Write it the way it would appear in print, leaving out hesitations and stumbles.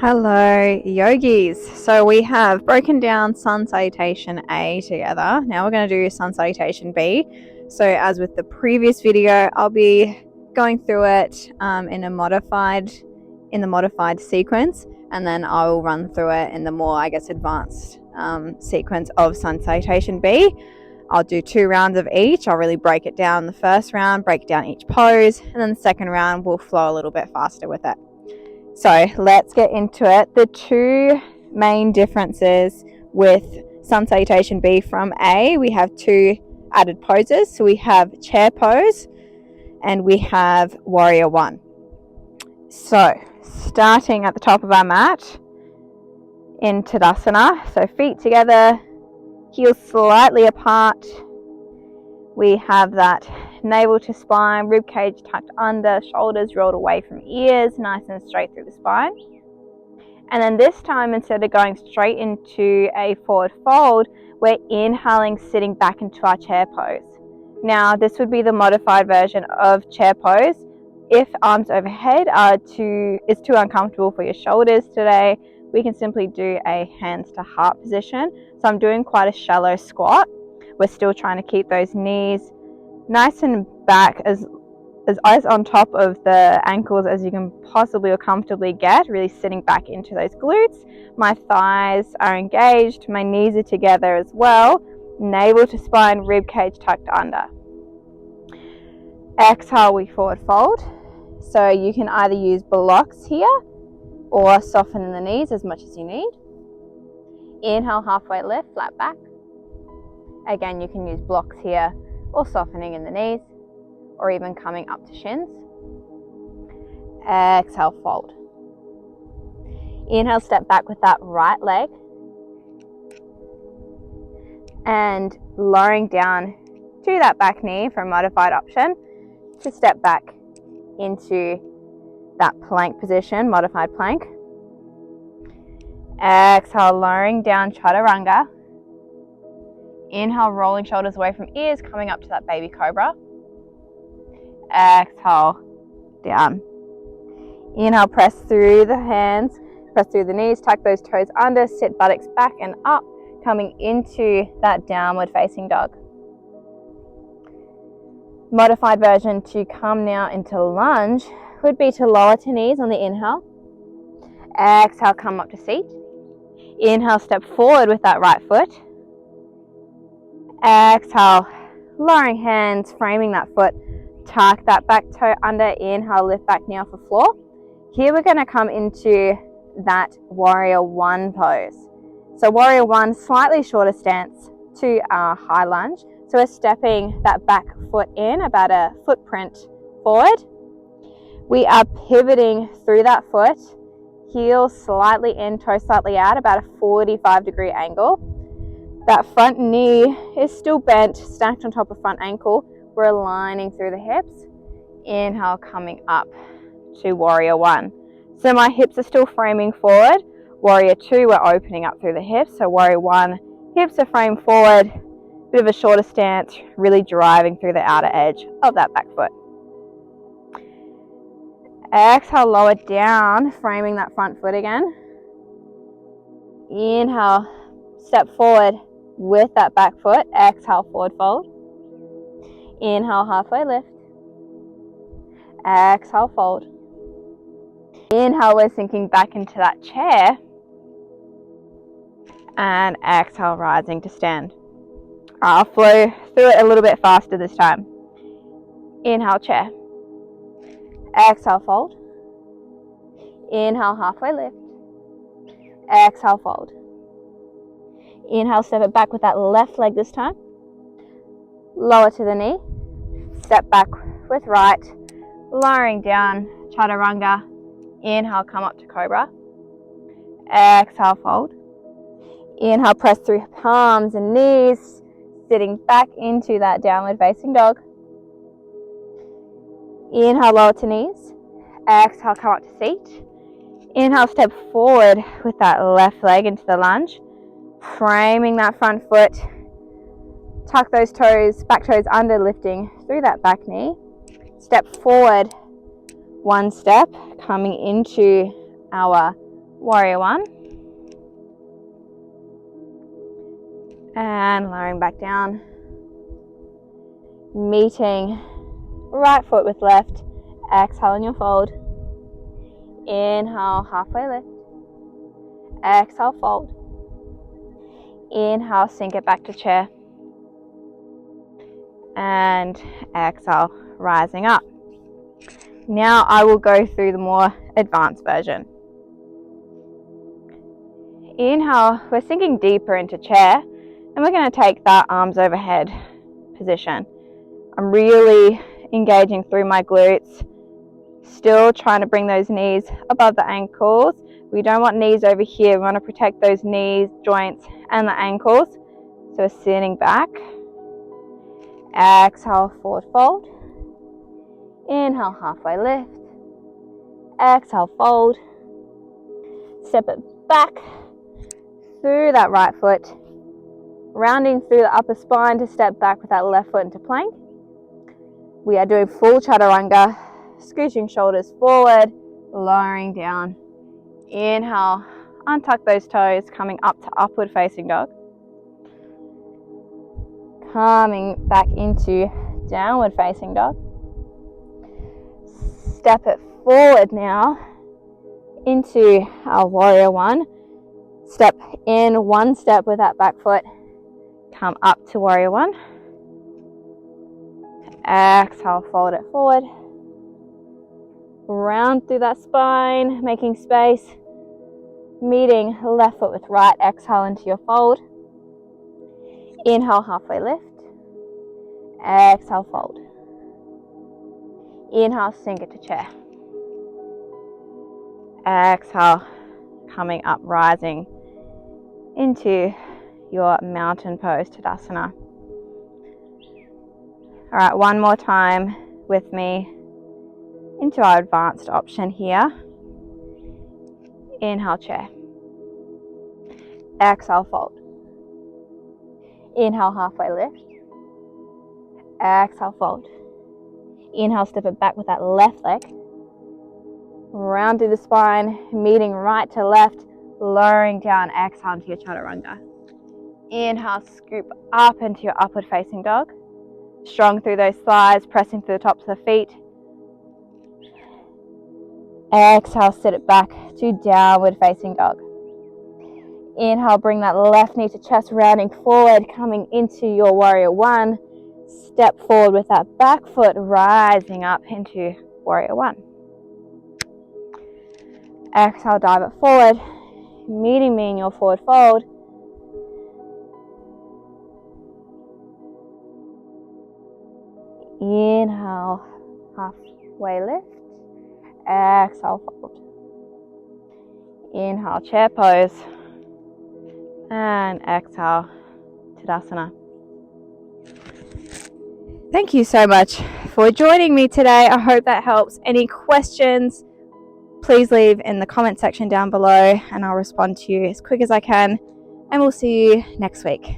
Hello yogis. So we have broken down Sun Salutation A together. Now we're going to do Sun Salutation B. So as with the previous video, I'll be going through it in the modified sequence, and then I will run through it in the more, advanced sequence of Sun Salutation B. I'll do 2 rounds of each. I'll really break it down the first round, break down each pose, and then the second round will flow a little bit faster with it. So let's get into it. The 2 main differences with Sun Salutation B from A, we have 2 added poses. So we have chair pose and we have warrior 1. So starting at the top of our mat in Tadasana, so feet together, heels slightly apart. We have that navel to spine, rib cage tucked under, shoulders rolled away from ears, nice and straight through the spine. And then this time, instead of going straight into a forward fold, we're inhaling, sitting back into our chair pose. Now, this would be the modified version of chair pose. If arms overhead is too uncomfortable for your shoulders today, we can simply do a hands to heart position. So I'm doing quite a shallow squat. We're still trying to keep those knees nice and back, as on top of the ankles as you can possibly or comfortably get, really sitting back into those glutes. My thighs are engaged, my knees are together as well, navel to spine, rib cage tucked under. Exhale, we forward fold. So you can either use blocks here or soften in the knees as much as you need. Inhale, halfway lift, flat back. Again, you can use blocks here or softening in the knees, or even coming up to shins. Exhale, fold. Inhale, step back with that right leg. And lowering down to that back knee for a modified option to step back into that plank position, modified plank. Exhale, lowering down, chaturanga. Inhale, rolling shoulders away from ears, coming up to that baby cobra. Exhale, down. Inhale, press through the hands, press through the knees, tuck those toes under, sit buttocks back and up, coming into that downward facing dog. Modified version to come now into lunge would be to lower to knees on the inhale. Exhale, come up to seat. Inhale, step forward with that right foot. Exhale, lowering hands, framing that foot, tuck that back toe under. Inhale, lift back knee off the floor. Here we're going to come into that warrior 1 pose. So warrior 1, slightly shorter stance to our high lunge. So we're stepping that back foot in about a footprint forward. We are pivoting through that foot, heel slightly in, toe slightly out, about a 45-degree angle. That front knee is still bent, stacked on top of front ankle. We're aligning through the hips. Inhale, coming up to warrior 1. So my hips are still framing forward. Warrior 2, we're opening up through the hips. So warrior 1, hips are framed forward, bit of a shorter stance, really driving through the outer edge of that back foot. Exhale, lower down, framing that front foot again. Inhale, step forward with that back foot. Exhale, forward fold. Inhale, halfway lift. Exhale, fold. Inhale, we're sinking back into that chair. And exhale, rising to stand. I'll flow through it a little bit faster this time. Inhale, chair. Exhale, fold. Inhale, halfway lift. Exhale, fold. Inhale, step it back with that left leg this time. Lower to the knee. Step back with right. Lowering down, chaturanga. Inhale, come up to cobra. Exhale, fold. Inhale, press through palms and knees, sitting back into that downward facing dog. Inhale, lower to knees. Exhale, come up to seat. Inhale, step forward with that left leg into the lunge. Framing that front foot. Tuck those toes, back toes under, lifting through that back knee. Step forward 1 step, coming into our Warrior One. And lowering back down. Meeting right foot with left. Exhale in your fold. Inhale, halfway lift. Exhale, fold. Inhale, sink it back to chair. And exhale, rising up. Now I will go through the more advanced version. Inhale, we're sinking deeper into chair, and we're going to take that arms overhead position. I'm really engaging through my glutes, still trying to bring those knees above the ankles. We don't want knees over here. We want to protect those knees, joints, and the ankles. So we're sitting back. Exhale, forward fold. Inhale, halfway lift. Exhale, fold. Step it back through that right foot, rounding through the upper spine to step back with that left foot into plank. We are doing full chaturanga, scooching shoulders forward, lowering down. Inhale, untuck those toes, coming up to upward facing dog. Coming back into downward facing dog. Step it forward now into our Warrior One. Step in one step with that back foot. Come up to Warrior One. Exhale, fold it forward. Round through that spine, making space. Meeting left foot with right. Exhale into your fold. Inhale, halfway lift. Exhale, fold. Inhale, sink it to chair. Exhale, coming up, rising into your mountain pose, Tadasana. All right, one more time with me into our advanced option here. Inhale, chair. Exhale, fold. Inhale, halfway lift. Exhale, fold. Inhale, step it back with that left leg. Round through the spine, meeting right to left, lowering down, exhale into your chaturanga. Inhale, scoop up into your upward facing dog. Strong through those thighs, pressing through the tops of the feet. Exhale, sit it back to downward facing dog. Inhale, bring that left knee to chest, rounding forward, coming into your Warrior One. Step forward with that back foot, rising up into Warrior One. Exhale, dive it forward, meeting me in your forward fold. Inhale, halfway lift. Exhale, fold. Inhale, chair pose. And exhale, Tadasana. Thank you so much for joining me today. I hope that helps. Any questions, please leave in the comment section down below and I'll respond to you as quick as I can. And we'll see you next week.